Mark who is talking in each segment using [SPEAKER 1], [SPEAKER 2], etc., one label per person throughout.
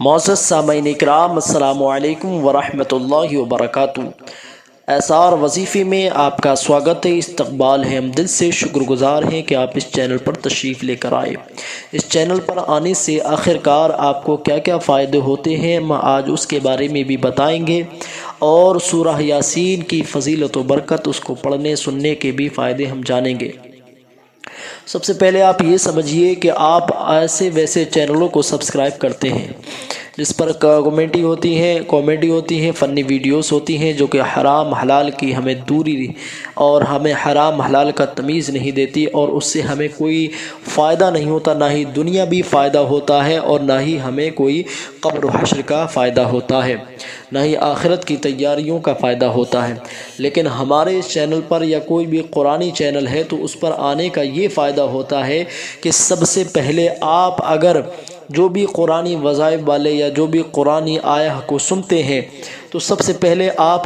[SPEAKER 1] معزز سامعین اکرام، السلام علیکم ورحمۃ اللہ وبرکاتہ۔ ایسار وظیفے میں آپ کا سواگت ہے، استقبال ہے۔ ہم دل سے شکر گزار ہیں کہ آپ اس چینل پر تشریف لے کر آئے۔ اس چینل پر آنے سے آخرکار آپ کو کیا کیا فائدے ہوتے ہیں، ہم آج اس کے بارے میں بھی بتائیں گے، اور سورہ یاسین کی فضیلت و برکت، اس کو پڑھنے سننے کے بھی فائدے ہم جانیں گے۔ سب سے پہلے آپ یہ سمجھیے کہ آپ ایسے ویسے چینلوں کو سبسکرائب کرتے ہیں جس پر کامیڈی ہوتی ہیں، فنی ویڈیوز ہوتی ہیں جو کہ حرام حلال کی ہمیں دوری اور ہمیں حرام حلال کا تمیز نہیں دیتی، اور اس سے ہمیں کوئی فائدہ نہیں ہوتا، نہ ہی دنیا بھی فائدہ ہوتا ہے اور نہ ہی ہمیں کوئی قبر و حشر کا فائدہ ہوتا ہے، نہ ہی آخرت کی تیاریوں کا فائدہ ہوتا ہے۔ لیکن ہمارے اس چینل پر یا کوئی بھی قرآنی چینل ہے تو اس پر آنے کا یہ فائدہ ہوتا ہے کہ سب سے پہلے آپ اگر جو بھی قرآنی وظائف والے یا جو بھی قرآنی آیہ کو سنتے ہیں تو سب سے پہلے آپ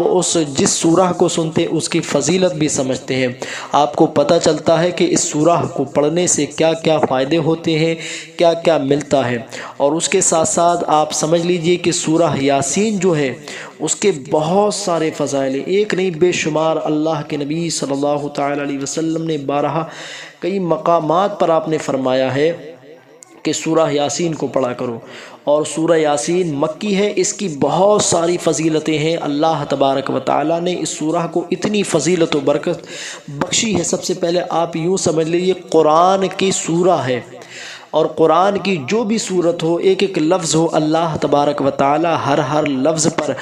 [SPEAKER 1] جس سورہ کو سنتے ہیں اس کی فضیلت بھی سمجھتے ہیں۔ آپ کو پتہ چلتا ہے کہ اس سورہ کو پڑھنے سے کیا کیا فائدے ہوتے ہیں، کیا کیا ملتا ہے، اور اس کے ساتھ ساتھ آپ سمجھ لیجئے کہ سورہ یاسین جو ہے اس کے بہت سارے فضائل ہیں، ایک نہیں بے شمار۔ اللہ کے نبی صلی اللہ تعالی علیہ وسلم نے بارہا کئی مقامات پر آپ نے فرمایا ہے کہ سورہ یاسین کو پڑھا کرو، اور سورہ یاسین مکی ہے، اس کی بہت ساری فضیلتیں ہیں۔ اللہ تبارک و تعالی نے اس سورہ کو اتنی فضیلت و برکت بخشی ہے۔ سب سے پہلے آپ یوں سمجھ لیجیے قرآن کی سورہ ہے، اور قرآن کی جو بھی صورت ہو، ایک ایک لفظ ہو، اللہ تبارک و تعالی ہر لفظ پر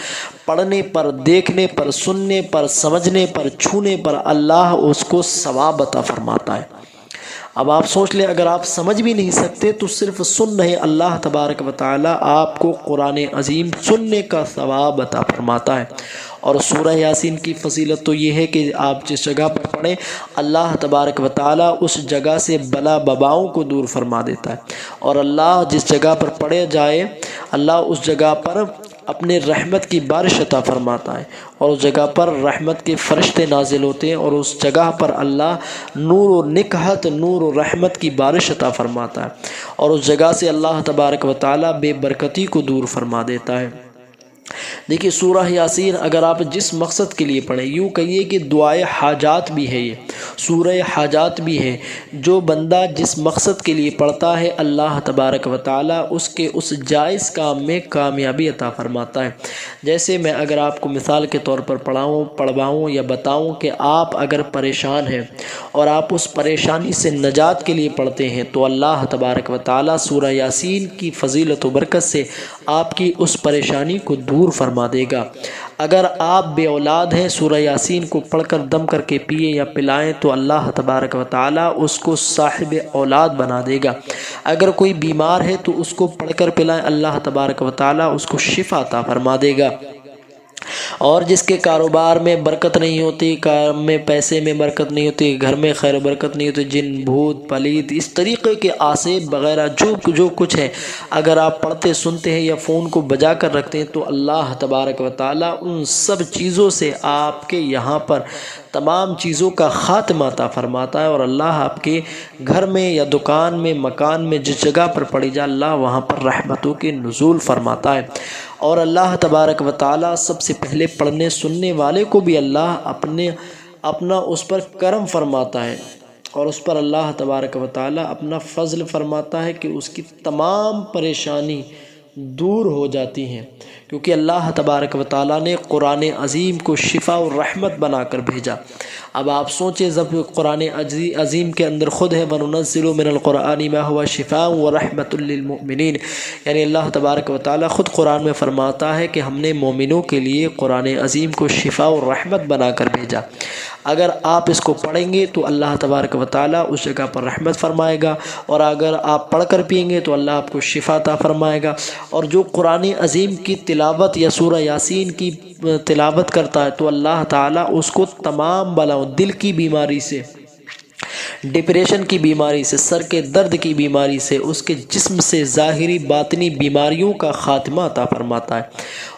[SPEAKER 1] پڑھنے پر، دیکھنے پر، سننے پر، سمجھنے پر، چھونے پر اللہ اس کو ثواب عطا فرماتا ہے۔ اب آپ سوچ لیں، اگر آپ سمجھ بھی نہیں سکتے تو صرف سن رہے، اللہ تبارک و تعالی آپ کو قرآن عظیم سننے کا ثواب عطا فرماتا ہے۔ اور سورہ یاسین کی فضیلت تو یہ ہے کہ آپ جس جگہ پر پڑھیں اللہ تبارک و تعالی اس جگہ سے بلا بباؤں کو دور فرما دیتا ہے، اور اللہ جس جگہ پر پڑھے جائے اللہ اس جگہ پر اپنے رحمت کی بارش عطا فرماتا ہے، اور اس جگہ پر رحمت کے فرشتے نازل ہوتے ہیں، اور اس جگہ پر اللہ نور و نکہت، نور و رحمت کی بارش عطا فرماتا ہے، اور اس جگہ سے اللہ تبارک و تعالی بے برکتی کو دور فرما دیتا ہے۔ دیکھیے سورہ یاسین اگر آپ جس مقصد کے لیے پڑھیں، یوں کہیے کہ دعائے حاجات بھی ہے، یہ سورہ حاجات بھی ہے۔ جو بندہ جس مقصد کے لیے پڑھتا ہے اللہ تبارک و تعالی اس کے اس جائز کام میں کامیابی عطا فرماتا ہے۔ جیسے میں اگر آپ کو مثال کے طور پر پڑھواؤں یا بتاؤں کہ آپ اگر پریشان ہیں اور آپ اس پریشانی سے نجات کے لیے پڑھتے ہیں تو اللہ تبارک و تعالی سورہ یاسین کی فضیلت و برکت سے آپ کی اس پریشانی کو دور فرما دے گا۔ اگر آپ بے اولاد ہیں، سورہ یاسین کو پڑھ کر دم کر کے پیے یا پلائیں تو اللہ تبارک و تعالی اس کو صاحب اولاد بنا دے گا۔ اگر کوئی بیمار ہے تو اس کو پڑھ کر پلائیں، اللہ تبارک و تعالی اس کو شفا عطا فرما دے گا۔ اور جس کے کاروبار میں برکت نہیں ہوتی، کام میں پیسے میں برکت نہیں ہوتی، گھر میں خیر و برکت نہیں ہوتی، جن بھوت پلیت اس طریقے کے آسیب وغیرہ جو کچھ ہے، اگر آپ پڑھتے سنتے ہیں یا فون کو بجا کر رکھتے ہیں تو اللہ تبارک و تعالی ان سب چیزوں سے آپ کے یہاں پر تمام چیزوں کا خاتمہ عطا فرماتا ہے، اور اللہ آپ کے گھر میں یا دکان میں، مکان میں، جس جگہ پر پڑھی جائے اللہ وہاں پر رحمتوں کے نزول فرماتا ہے۔ اور اللہ تبارک و تعالی سب سے پہلے پڑھنے سننے والے کو بھی اللہ اپنا اس پر کرم فرماتا ہے، اور اس پر اللہ تبارک و تعالی اپنا فضل فرماتا ہے کہ اس کی تمام پریشانی دور ہو جاتی ہیں، کیونکہ اللہ تبارک و تعالی نے قرآن عظیم کو شفا و رحمت بنا کر بھیجا۔ اب آپ سوچیں، جب قرآن عظیم کے اندر خود ہے وَنُنَزِّلُ مِنَ الْقُرْآنِ مَا هُوَ شِفَاءٌ وَرَحْمَةٌ لِّلْمُؤْمِنِينَ، یعنی اللہ تبارک و تعالی خود قرآن میں فرماتا ہے کہ ہم نے مومنوں کے لیے قرآن عظیم کو شفا و رحمت بنا کر بھیجا۔ اگر آپ اس کو پڑھیں گے تو اللہ تبارک و تعالی اس جگہ پر رحمت فرمائے گا، اور اگر آپ پڑھ کر پئیں گے تو اللہ آپ کو شفا عطا فرمائے گا۔ اور جو قرآن عظیم کی تلاوت یا سورہ یاسین کی تلاوت کرتا ہے تو اللہ تعالی اس کو تمام بلاؤں، دل کی بیماری سے، ڈپریشن کی بیماری سے، سر کے درد کی بیماری سے، اس کے جسم سے ظاہری باطنی بیماریوں کا خاتمہ عطا فرماتا ہے۔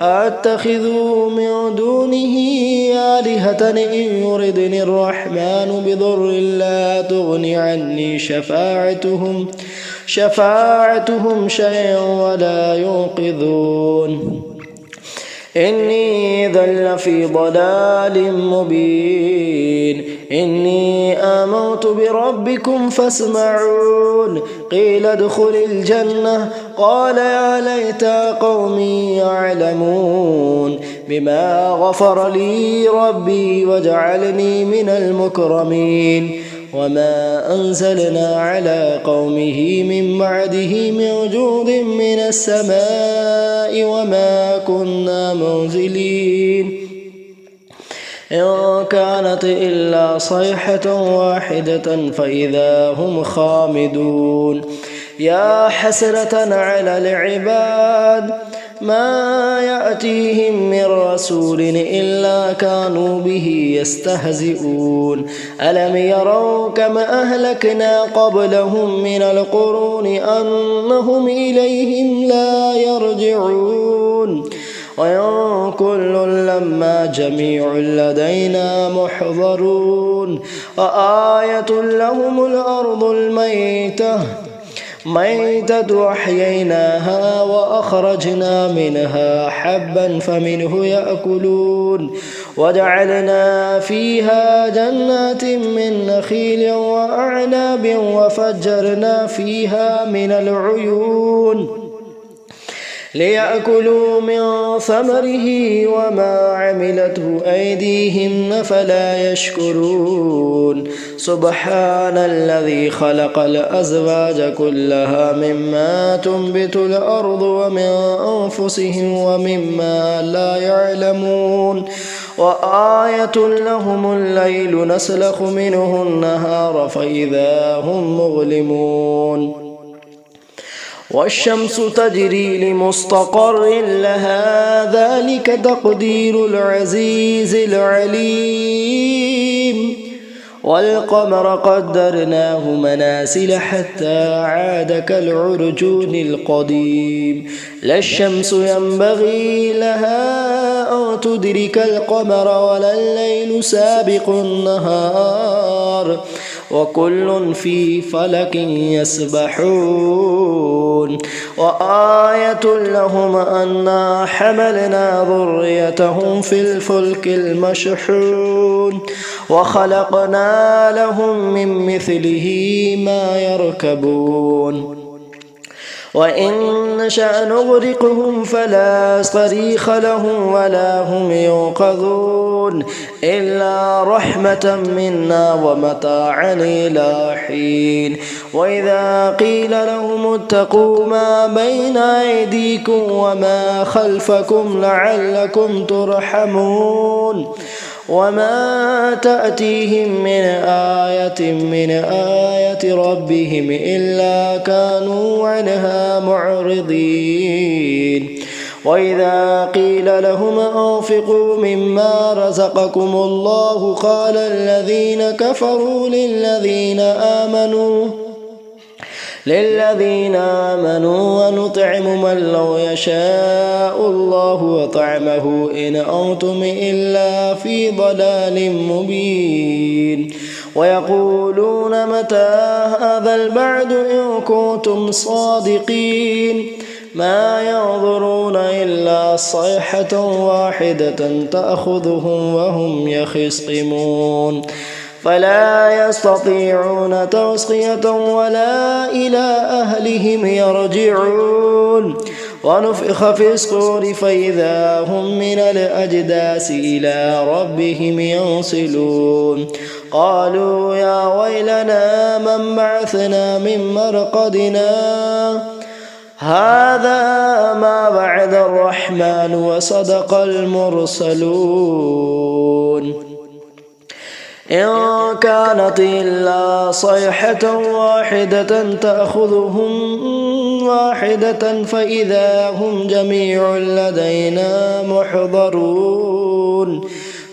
[SPEAKER 1] أتخذ من دونه آلهة إن يردني الرحمن بضر لا تغني عني شفاعتهم شيئا ولا ينقذون إني إذا لفي ضلال مبين إني آمنت بربكم فاسمعون قيل ادخل الجنة قال يا ليت قومي يعلمون بما غفر لي ربي وجعلني من المكرمين وما أنزلنا على قومه من بعده من جود من السماء وما كنا منزلين إن كانت إلا صيحة واحدة فإذا هم خامدون يا حسرة على العباد ما يأتيهم من رسول إلا كانوا به يستهزئون ألم يروا كما أهلكنا قبلهم من القرون أنهم إليهم لا يرجعون وإن كل لما جميع لدينا محضرون وآية لهم الأرض الميتة أحييناها وأخرجنا منها حبا فمنه يأكلون وجعلنا فيها جنات من نخيل وأعناب وفجرنا فيها من العيون ليأكلوا من ثمره وما عملته أيديهم فلا يشكرون سبحان الذي خلق الأزواج كلها مما تنبت الأرض ومن أنفسهم ومما لا يعلمون وآية لهم الليل نسلخ منه النهار فإذا هم مظلمون والشمس تجري لمستقر لها ذلك تقدير العزيز العليم والقمر قدرناه منازل حتى عاد كالعرجون القديم لا الشمس ينبغي لها أن تدرك القمر ولا الليل سابق النهار وكل في فلك يسبحون وآية لهم أنا حملنا ذريتهم في الفلك المشحون وخلقنا لهم من مثله ما يركبون وإن نشأ نغرقهم فلا صريخ لهم ولا هم ينقذون إلا رحمة منا ومتاعا إلى حين وإذا قيل لهم اتقوا ما بين أيديكم وما خلفكم لعلكم ترحمون وما تأتيهم من آية ربهم إلا كانوا عنها معرضين وإذا قيل لهم أنفقوا مما رزقكم الله قال الذين كفروا للذين آمنوا ونطعم من لو يشاء الله وطعمه إن أنتم إلا في ضلال مبين ويقولون متى هذا البعد إن كنتم صادقين ما ينظرون إلا صيحة واحدة تأخذهم وهم يخصمون فلا يستطيعون توصية ولا إلى أهلهم يرجعون ونفخ في الصور فإذا هم من الأجداث إلى ربهم ينسلون قالوا يا ويلنا من بعثنا من مرقدنا هذا ما وعد الرحمن وصدق المرسلون إن كانت إلا صيحة واحدة تأخذهم واحدة فإذا هم جميع لدينا محضرون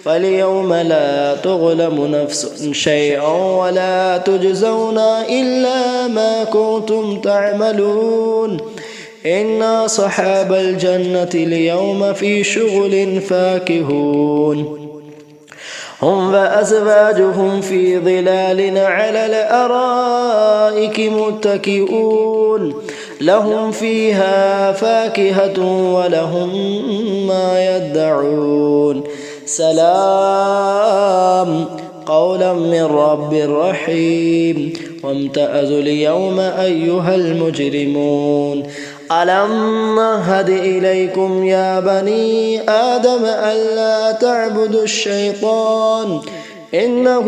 [SPEAKER 1] فاليوم لا تظلم نفس شيئا ولا تجزون إلا ما كنتم تعملون إن أصحاب الجنة اليوم في شغل فاكهون هم وأزواجهم في ظلال على الأرائك متكئون لهم فيها فاكهة ولهم ما يدعون سلام قولا من رب رحيم وامتازوا اليوم أيها المجرمون ألم نهد إليكم يا بني آدم ألا تعبدوا الشيطان إنه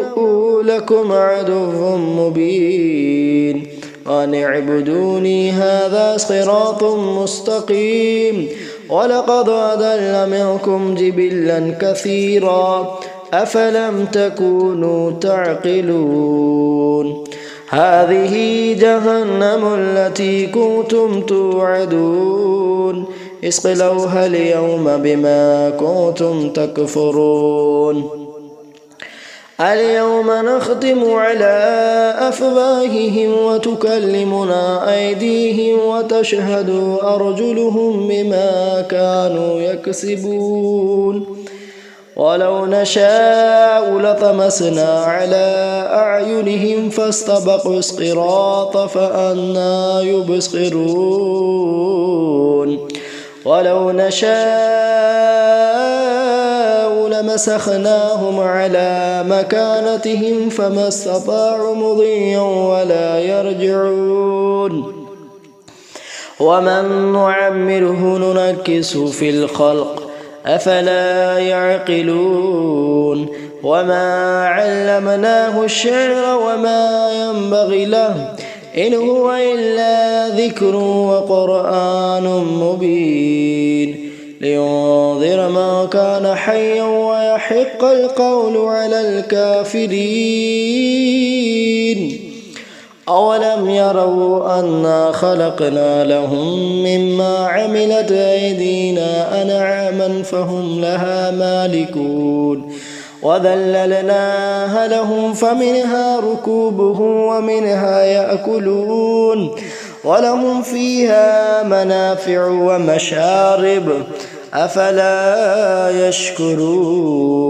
[SPEAKER 1] لكم عدو مبين وأن اعبدوني هذا صراط مستقيم ولقد أضل منكم جبلا كثيرا أفلم تكونوا تعقلون هذه جهنم التي كنتم توعدون اصلوها اليوم بما كنتم تكفرون اليوم نختم على أفواههم وتكلمنا أيديهم وتشهد أرجلهم بما كانوا يكسبون ولو نشاء لطمسنا على أعينهم فاستبقوا الصراط فأنى يبصرون ولو نشاء لمسخناهم على مكانتهم فما استطاعوا مضيا ولا يرجعون ومن نعمره ننكسه في الخلق أفلا يعقلون وما علمناه الشعر وما ينبغي له إن هو إلا ذكر وقرآن مبين لينذر من كان حيا ويحق القول على الكافرين أولم يروا أنا خلقنا لهم مما عملت أيدينا أنعاما فهم لها مالكون وذللناها لهم فمنها ركوبهم ومنها يأكلون ولهم فيها منافع ومشارب أفلا يشكرون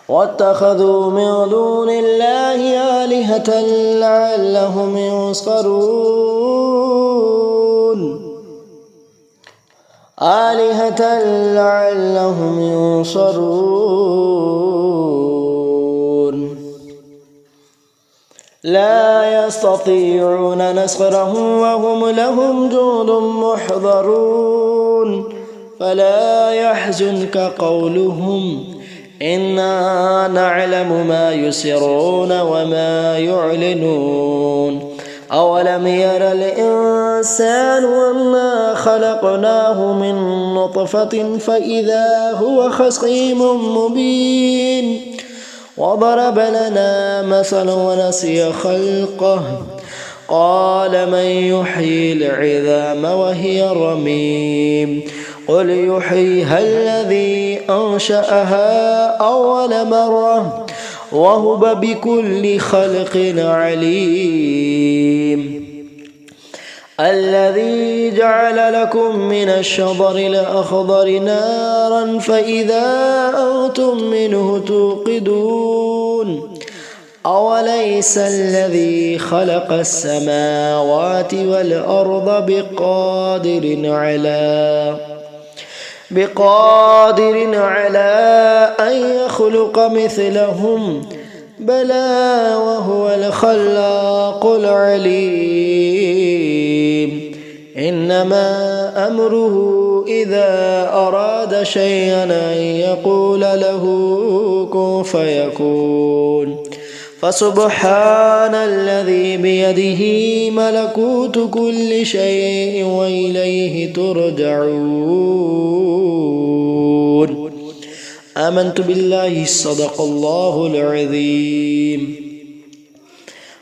[SPEAKER 1] واتخذوا من دون الله آلهة لعلهم ينصرون لا يستطيعون نصرهم وهم لهم جند محضرون فلا يحزنك قولهم إنا نعلم ما يسرون وما يعلنون أولم ير الإنسان أنا خلقناه من نطفة فإذا هو خصيم مبين وضرب لنا مثلا ونسي خلقه قال من يحيي العظام وهي رميم قل يحييها الذي أنشأها أول مرة وهو بكل خلق عليم الذي جعل لكم من الشجر الأخضر نارا فإذا أنتم منه توقدون أوليس الذي خلق السماوات والأرض بقادر على أن يخلق مثلهم بلى وهو الخلاق العليم إنما أمره إذا أراد شيئا أن يقول له كن فيكون فسبحان الذي بيده ملكوت كل شيء وإليه ترجعون آمنت بالله صدق الله العظيم।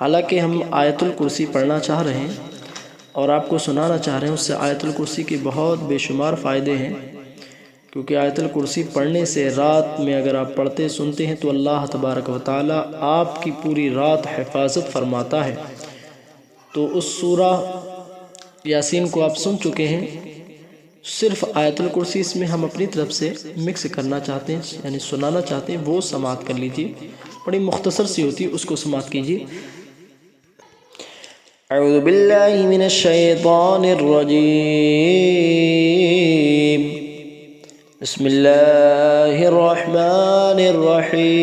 [SPEAKER 1] حالانکہ ہم آیت الکرسی پڑھنا چاہ رہے ہیں اور آپ کو سنانا چاہ رہے ہیں، اس سے آیت الکرسی کے بہت بے شمار فائدے ہیں، کیونکہ آیت الکرسی پڑھنے سے رات میں اگر آپ پڑھتے سنتے ہیں تو اللہ تبارک و تعالی آپ کی پوری رات حفاظت فرماتا ہے۔ تو اس سورہ یاسین کو آپ سن چکے ہیں، صرف آیت الکرسی اس میں ہم اپنی طرف سے مکس کرنا چاہتے ہیں، یعنی سنانا چاہتے ہیں، وہ سماعت کر لیجیے، بڑی مختصر سی ہوتی ہے، اس کو سماعت کیجیے۔ اعوذ باللہ من الشیطان الرجیم، بسم اللہ الرحمن الرحیم،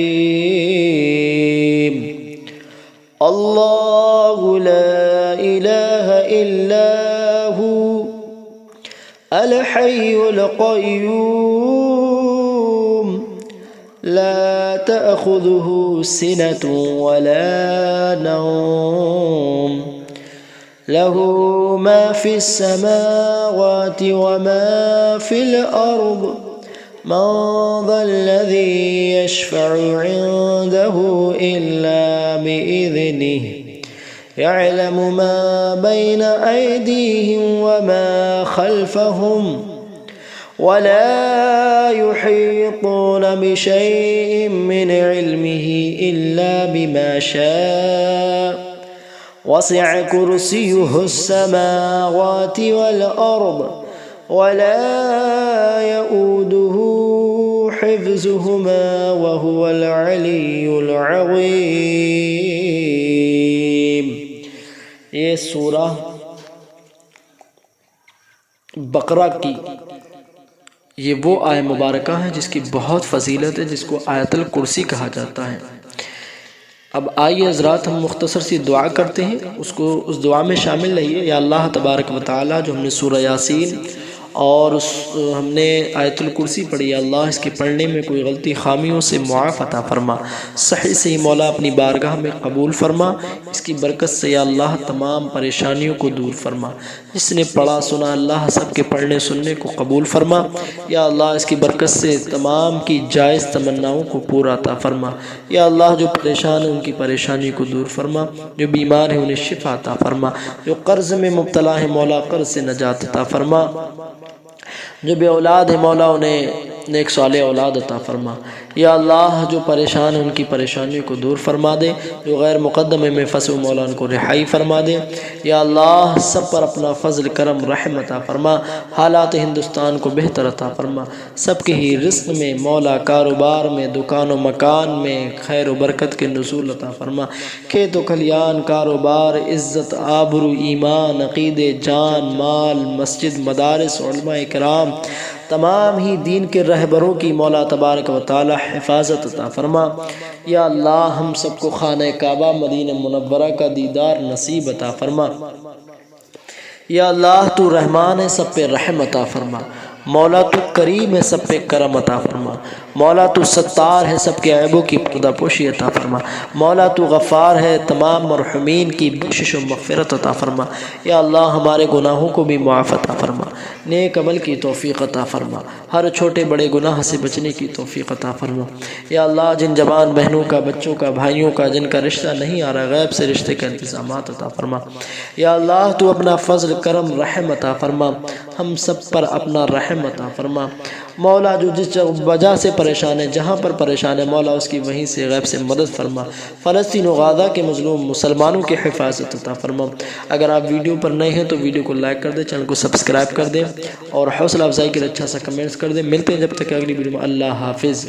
[SPEAKER 1] اللہ لا الہ الا ہو الحی القیوم لا تأخذه سنة ولا نوم له ما في السماوات وما في الأرض من ذا الذي يشفع عنده إلا بإذنه يعلم ما بين أيديهم وما خلفهم ولا يحيطون بشيء من علمه إلا بما شاء وسع كرسيه السماوات والأرض ولا يؤوده حفظهما وهو العلي العظيم۔ یہ سورہ بقرہ کی یہ وہ آیہ مبارکہ ہے جس کی بہت فضیلت ہے، جس کو آیت الکرسی کہا جاتا ہے۔ اب آئیے حضرات ہم مختصر سی دعا کرتے ہیں، اس دعا میں شامل رہیے۔ یا اللہ تبارک و تعالی، جو ہم نے سورہ یاسین اور ہم نے آیت الکرسی پڑھی، یا اللہ اس کے پڑھنے میں کوئی غلطی خامیوں سے معاف عطا فرما، صحیح سے مولا اپنی بارگاہ میں قبول فرما، اس کی برکت سے یا اللہ تمام پریشانیوں کو دور فرما۔ جس نے پڑھا سنا اللہ سب کے پڑھنے سننے کو قبول فرما، یا اللہ اس کی برکت سے تمام کی جائز تمناؤں کو پورا عطا فرما۔ یا اللہ جو پریشان ہیں ان کی پریشانی کو دور فرما، جو بیمار ہیں انہیں شفا عطا فرما، جو قرض میں مبتلا ہے مولا قرض سے نجات عطا فرما، جو بے اولاد ہے مولا انہیں نیک صالح اولاد عطا فرما۔ یا اللہ جو پریشان ہیں ان کی پریشانیوں کو دور فرما دے، جو غیر مقدمے میں پھنسے مولا ان کو رہائی فرما دے۔ یا اللہ سب پر اپنا فضل کرم رحم عطا فرما، حالات ہندوستان کو بہتر عطا فرما، سب کے ہی رزق میں مولا، کاروبار میں، دکان و مکان میں خیر و برکت کے نزول عطا فرما، کھیت و کھلیان، کاروبار، عزت، آبرو، ایمان، عقیدے، جان، مال، مسجد، مدارس، علماء کرام، تمام ہی دین کے رہبروں کی مولا تبارک و تعالی حفاظت عطا فرما۔ یا اللہ ہم سب کو خانہ کعبہ مدینہ منورہ کا دیدار نصیب عطا فرما۔ یا اللہ تو رحمان ہے، سب پہ رحم عطا فرما، مولا تو کریم ہے، سب پہ کرم عطا فرما، مولا تو ستار ہے، سب کے عیبوں کی پردہ پوشی عطا فرما، مولا تو غفار ہے، تمام مرحومین کی بخشش و مغفرت عطا فرما۔ یا اللہ ہمارے گناہوں کو بھی معاف عطا فرما، نیک عمل کی توفیق عطا فرما، ہر چھوٹے بڑے گناہ سے بچنے کی توفیق عطا فرما۔ یا اللہ جن جوان بہنوں کا، بچوں کا، بھائیوں کا جن کا رشتہ نہیں آ رہا، غیب سے رشتے کا انتظامات عطا فرما۔ یا اللہ تو اپنا فضل کرم رحم عطا فرما، ہم سب پر اپنا رحم عطا فرما۔ مولا جو جس وجہ سے پریشان ہے، جہاں پر پریشان ہے مولا اس کی وہیں سے غیب سے مدد فرما، فلسطین و غزہ کے مظلوم مسلمانوں کی حفاظت عطا فرما۔ اگر آپ ویڈیو پر نئے ہیں تو ویڈیو کو لائک کر دیں، چینل کو سبسکرائب کر دیں اور حوصلہ افزائی کے لیے اچھا سا کمنٹس کر دیں۔ ملتے ہیں جب تک اگلی ویڈیو میں، اللہ حافظ۔